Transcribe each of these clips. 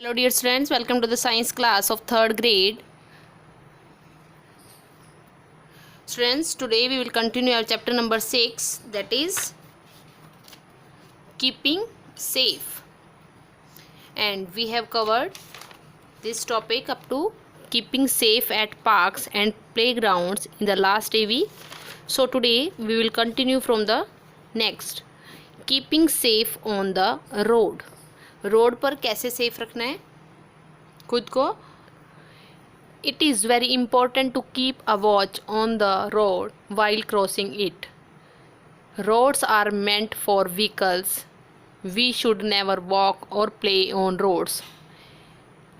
Hello dear students, welcome to the science class of 3rd grade. Students, today we will continue our chapter number 6, that is keeping safe. And we have covered this topic up to keeping safe at parks and playgrounds in the last AV. So today we will continue from the next, keeping safe on the road. Road पर कैसे safe रखना है खुद को. It is very important to keep a watch on the road while crossing it. Roads are meant for vehicles. We should never walk or play on roads.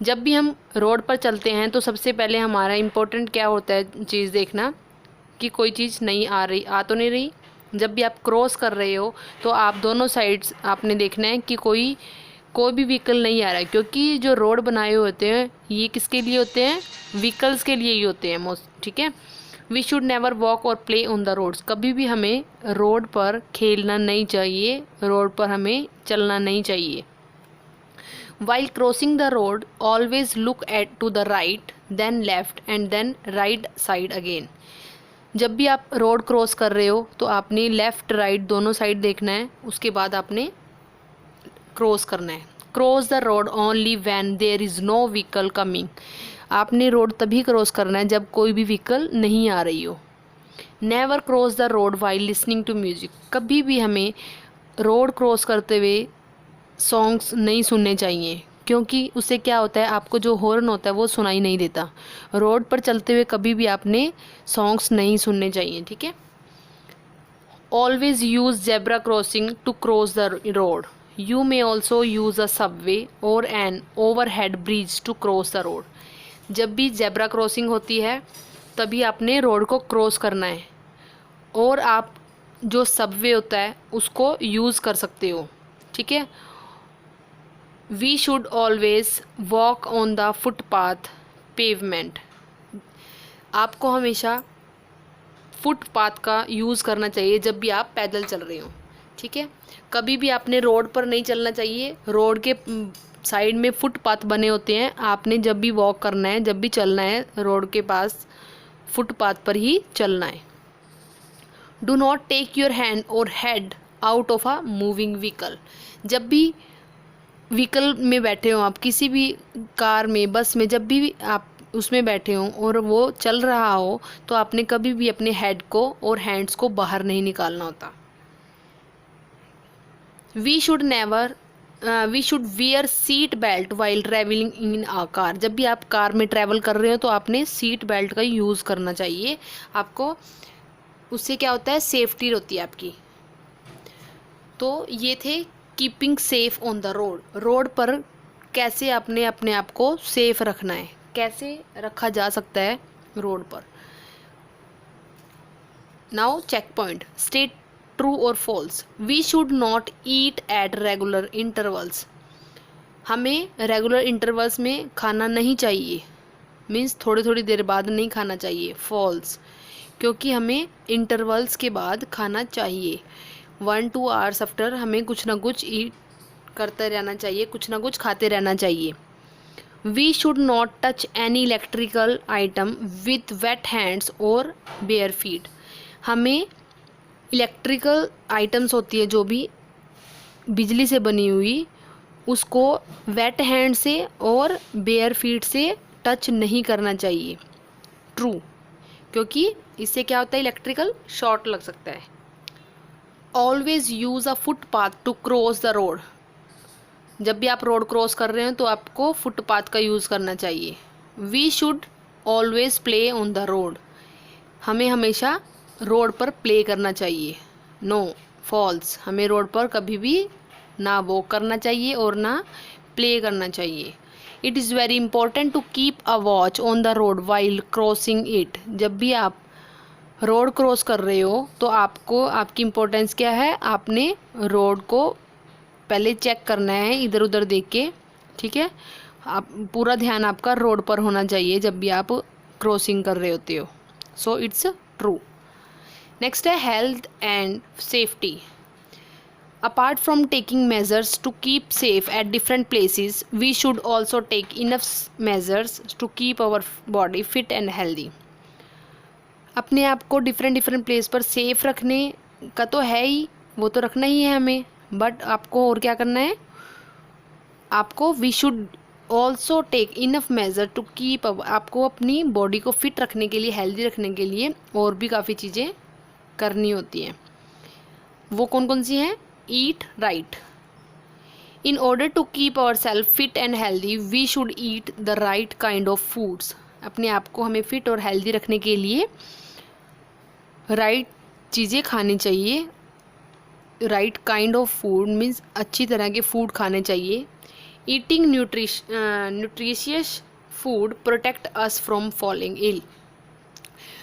जब भी हम road पर चलते हैं तो सबसे पहले हमारा इम्पोर्टेंट क्या होता है चीज़ देखना कि कोई चीज़ नहीं आ तो नहीं रही. जब भी आप क्रॉस कर रहे हो तो आप दोनों साइड्स आपने देखना है कि कोई भी व्हीकल नहीं आ रहा है, क्योंकि जो रोड बनाए हुए होते हैं ये किसके लिए होते हैं, व्हीकल्स के लिए ही होते हैं मोस्ट. ठीक है. वी शुड नेवर वॉक और प्ले ऑन द रोड्स. कभी भी हमें रोड पर खेलना नहीं चाहिए, रोड पर हमें चलना नहीं चाहिए. While crossing the road always look at to the right then left and then right side again. जब भी आप रोड क्रॉस कर रहे हो तो आपने लेफ़्ट राइट दोनों साइड देखना है, उसके बाद आपने क्रॉस करना है. Cross the road only when there is no vehicle coming. आपने रोड तभी क्रॉस करना है जब कोई भी व्हीकल नहीं आ रही हो. Never cross the road while listening to music. कभी भी हमें रोड क्रॉस करते हुए सॉन्ग्स नहीं सुनने चाहिए, क्योंकि उससे क्या होता है आपको जो हॉर्न होता है वो सुनाई नहीं देता. रोड पर चलते हुए कभी भी आपने सॉन्ग्स नहीं सुनने चाहिए. ठीक है. Always use zebra crossing to cross the road. You may also use a subway or an overhead bridge to cross the road. जब भी जेब्रा क्रॉसिंग होती है तभी आपने रोड को क्रॉस करना है, और आप जो सबवे होता है उसको यूज़ कर सकते हो. ठीक है. We should always walk on the footpath pavement. आपको हमेशा फुटपाथ का यूज़ करना चाहिए जब भी आप पैदल चल रहे हो. ठीक है. कभी भी आपने रोड पर नहीं चलना चाहिए. रोड के साइड में फुटपाथ बने होते हैं, आपने जब भी वॉक करना है, जब भी चलना है रोड के पास फुटपाथ पर ही चलना है. Do not take your hand और head out of a moving vehicle. जब भी व्हीकल में बैठे हो आप, किसी भी कार में, बस में, जब भी आप उसमें बैठे हो और वो चल रहा हो तो आपने कभी भी अपने हेड को और हैंड्स को बाहर नहीं निकालना होता. We should wear seat belt while travelling in a car. जब भी आप कार में ट्रैवल कर रहे हो तो आपने सीट बेल्ट का यूज़ करना चाहिए आपको. उससे क्या होता है, सेफ्टी होती है आपकी. तो ये थे keeping safe on the road. Road पर कैसे आपने अपने आप को सेफ रखना है, कैसे रखा जा सकता है रोड पर. Now check point. State true और false. We should not eat at regular intervals. हमें रेगुलर इंटरवल्स में खाना नहीं चाहिए, मीन्स थोड़ी थोड़ी देर बाद नहीं खाना चाहिए. फॉल्स, क्योंकि हमें इंटरवल्स के बाद खाना चाहिए. 1-2 आवर्स आफ्टर हमें कुछ ना कुछ ईट करते रहना चाहिए, कुछ ना कुछ खाते रहना चाहिए. We should not touch any electrical item with wet hands और बेयर फीट. हमें इलेक्ट्रिकल आइटम्स होती है जो भी बिजली से बनी हुई, उसको वेट हैंड से और बेयर फीट से टच नहीं करना चाहिए. ट्रू, क्योंकि इससे क्या होता है, इलेक्ट्रिकल शॉर्ट लग सकता है. Always use a footpath to cross the road. जब भी आप रोड क्रॉस कर रहे हैं तो आपको फुटपाथ का यूज़ करना चाहिए. We should always play on the road. हमें हमेशा रोड पर प्ले करना चाहिए. No, false. हमें रोड पर कभी भी ना वॉक करना चाहिए और ना प्ले करना चाहिए. It is very important to keep a watch on the road while crossing it. जब भी आप रोड क्रॉस कर रहे हो तो आपको, आपकी इम्पोर्टेंस क्या है, आपने रोड को पहले चेक करना है इधर उधर देख के. ठीक है. आप पूरा ध्यान आपका रोड पर होना चाहिए जब भी आप क्रॉसिंग कर रहे होते हो. So it's true. नेक्स्ट है health and safety. Apart from taking measures to keep safe at different places, we should also take enough measures to keep our body fit and healthy. अपने आप को different place पर safe रखने का तो है ही, वो तो रखना ही है हमें, बट आपको और क्या करना है, आपको we should also take enough measure to keep, आपको अपनी बॉडी को फिट रखने के लिए, हेल्दी रखने के लिए और भी काफ़ी चीज़ें करनी होती हैं. वो कौन कौन सी हैं? Eat right. In order to keep our self fit and healthy we should eat the right kind of foods. अपने आप को हमें फिट और हेल्दी रखने के लिए राइट चीज़ें खानी चाहिए. Right kind of food means अच्छी तरह के फूड खाने चाहिए. Eating nutritious food protect us from falling ill.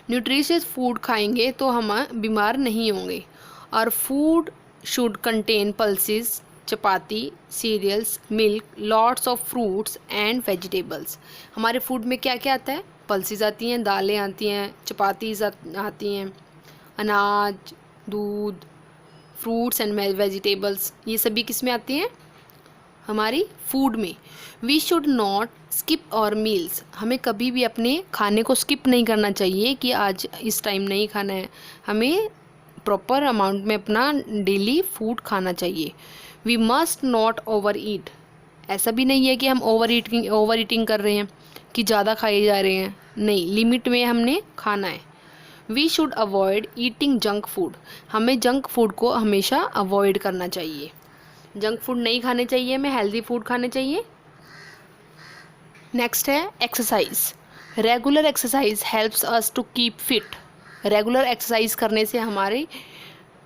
Nutritious food खाएंगे तो हम बीमार नहीं होंगे. और food should contain pulses, chapati, cereals, milk, lots of fruits and vegetables. हमारे फूड में क्या क्या आता है? पल्सेस आती हैं, दालें आती हैं, चपातीज आती हैं, अनाज, दूध, फ्रूट्स एंड वेजिटेबल्स, ये सभी किस में आती हैं? हमारी फूड में. वी शुड नॉट स्किप और मील्स. हमें कभी भी अपने खाने को स्किप नहीं करना चाहिए कि आज इस टाइम नहीं खाना है. हमें प्रॉपर अमाउंट में अपना डेली फूड खाना चाहिए. We must not overeat. ऐसा भी नहीं है कि हम ओवर ईटिंग कर रहे हैं, कि ज़्यादा खाए जा रहे हैं. नहीं, लिमिट में हमने खाना है. We should avoid eating junk food. हमें जंक फूड को हमेशा अवॉइड करना चाहिए. जंक फूड नहीं खाने चाहिए, हमें हेल्दी फूड खाने चाहिए. नेक्स्ट है exercise. Regular exercise helps us to keep fit. Regular exercise करने से हमारी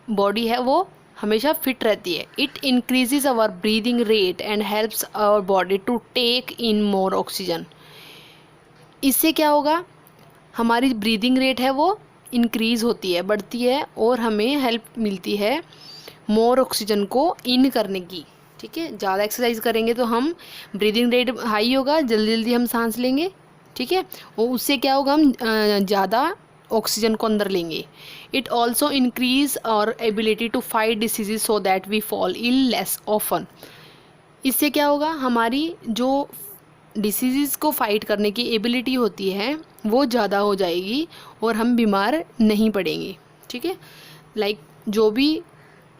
बॉडी है वो हमेशा फिट रहती है. It increases our breathing rate and helps our body to take in more oxygen. इससे क्या होगा? हमारी ब्रीदिंग रेट है वो इंक्रीज़ होती है, बढ़ती है, और हमें हेल्प मिलती है मोर ऑक्सीजन को इन करने की. ठीक है, ज़्यादा एक्सरसाइज करेंगे तो हम ब्रीदिंग रेट हाई होगा, जल्दी जल्दी हम सांस लेंगे. ठीक है, और उससे क्या होगा? हम ज़्यादा ऑक्सीजन को अंदर लेंगे. It also increase our ability to fight diseases so that we fall ill less often. इससे क्या होगा? हमारी जो डिसीज़ को फाइट करने की एबिलिटी होती है वो ज़्यादा हो जाएगी और हम बीमार नहीं पड़ेंगे. ठीक है, लाइक जो भी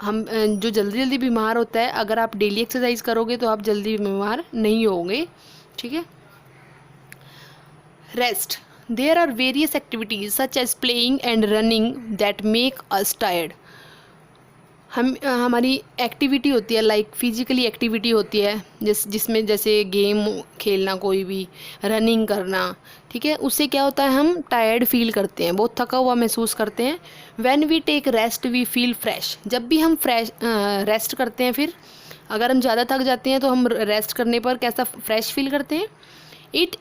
हम जो जल्दी जल्दी बीमार होता है, अगर आप डेली एक्सरसाइज करोगे तो आप जल्दी बीमार नहीं होंगे. ठीक है. Rest. There are various activities such as playing and running that make us tired. हमारी एक्टिविटी होती है, लाइक फिजिकली एक्टिविटी होती है, जिसमें जैसे गेम खेलना, कोई भी रनिंग करना. ठीक है, उससे क्या होता है? हम टायर्ड फील करते हैं, बहुत थका हुआ महसूस करते हैं. When we take rest we feel fresh. जब भी हम रेस्ट करते हैं, फिर अगर हम ज़्यादा थक जाते हैं तो हम रेस्ट करने पर कैसा फ्रेश फील करते हैं? It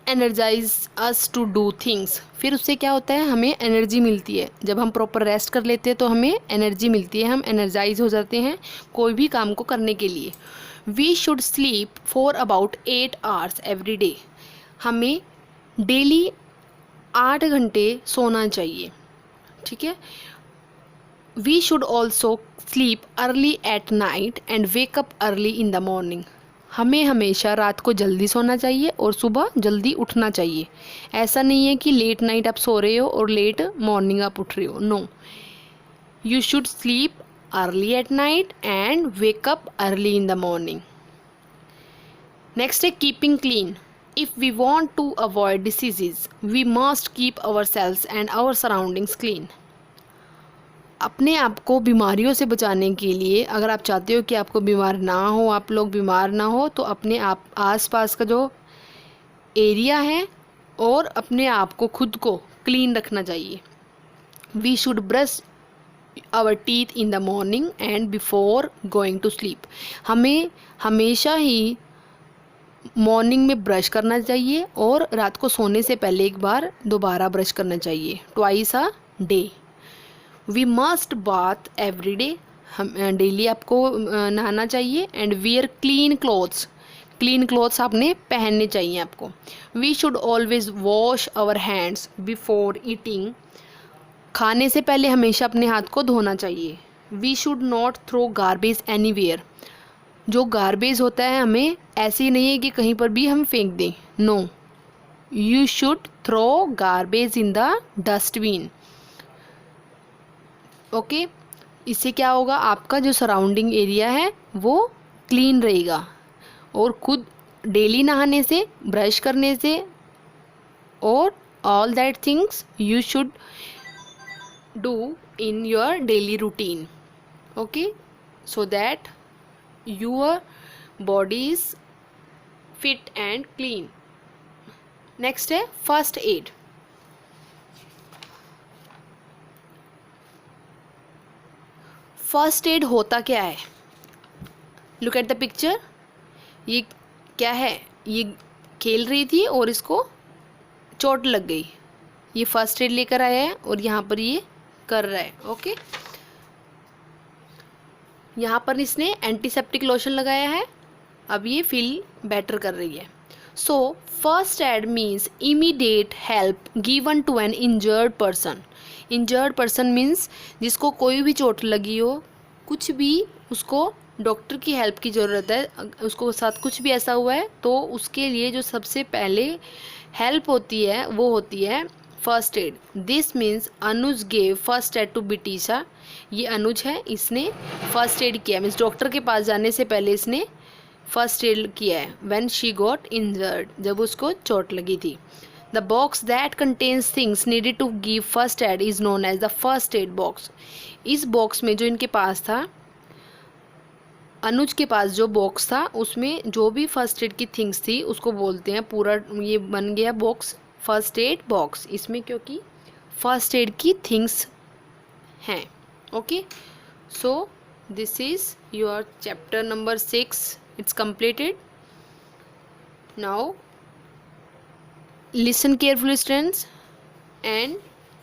energize us to do things. फिर उससे क्या होता है? हमें एनर्जी मिलती है. जब हम प्रॉपर रेस्ट कर लेते हैं तो हमें एनर्जी मिलती है, हम एनर्जाइज हो जाते हैं कोई भी काम को करने के लिए. We should sleep for about 8 hours every day. हमें डेली 8 घंटे सोना चाहिए. ठीक है. We should also sleep early at night and wake up early in the morning. हमें हमेशा रात को जल्दी सोना चाहिए और सुबह जल्दी उठना चाहिए. ऐसा नहीं है कि लेट नाइट आप सो रहे हो और लेट मॉर्निंग आप उठ रहे हो. No, you should sleep early at night and wake up early in the morning. Next है keeping clean. If we want to avoid diseases we must keep our selves and our surroundings clean. अपने आप को बीमारियों से बचाने के लिए, अगर आप चाहते हो कि आपको बीमार ना हो, आप लोग बीमार ना हो, तो अपने आप आसपास का जो एरिया है और अपने आप को खुद को क्लीन रखना चाहिए. We should brush our teeth in the morning and before going to sleep. हमें हमेशा ही मॉर्निंग में ब्रश करना चाहिए और रात को सोने से पहले एक बार दोबारा ब्रश करना चाहिए, twice a day. We must bath every day. हम डेली आपको नहाना चाहिए. And wear clean clothes. Clean clothes आपने पहनने चाहिए आपको. We should always wash our hands before eating. खाने से पहले हमेशा अपने हाथ को धोना चाहिए. We should not throw garbage anywhere. जो गार्बेज होता है हमें ऐसे ही नहीं है कि कहीं पर भी हम फेंक दें, no, you should throw garbage in the dustbin. Okay, इससे क्या होगा, आपका जो सराउंडिंग एरिया है वो क्लीन रहेगा। और खुद डेली नहाने से, ब्रश करने से, और all that things you should do in your daily routine. Okay, so that your body is fit and clean. Next है फर्स्ट एड। फर्स्ट एड होता क्या है? Look at the picture. ये क्या है? ये खेल रही थी और इसको चोट लग गई। ये फर्स्ट एड लेकर आया है और यहाँ पर ये कर रहा है। ओके, यहाँ पर इसने एंटीसेप्टिक लोशन लगाया है, अब ये फील बेटर कर रही है। So first aid means immediate help given to an injured person. Injured person means जिसको कोई भी चोट लगी हो, कुछ भी उसको डॉक्टर की हेल्प की ज़रूरत है, उसको साथ कुछ भी ऐसा हुआ है तो उसके लिए जो सबसे पहले हेल्प होती है वो होती है first aid. This means Anuj gave first aid to Bitisha. ये अनुज है, इसने फर्स्ट एड किया, मीन्स डॉक्टर के पास जाने से पहले इसने फर्स्ट एड किया है। व्हेन शी गॉट इंजर्ड, जब उसको चोट लगी थी। The box that contains things needed to give first aid is known as the first aid box. इस बॉक्स में जो इनके पास था, अनुज के पास जो बॉक्स था उसमें जो भी फर्स्ट एड की थिंग्स थी उसको बोलते हैं, पूरा ये बन गया बॉक्स फर्स्ट एड बॉक्स, इसमें क्योंकि फर्स्ट एड की थिंग्स हैं। Okay, so this is your chapter number 6, it's completed. Now listen carefully students, and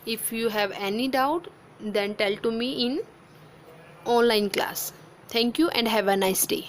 if you have any doubt then tell to me in online class. Thank you and have a nice day.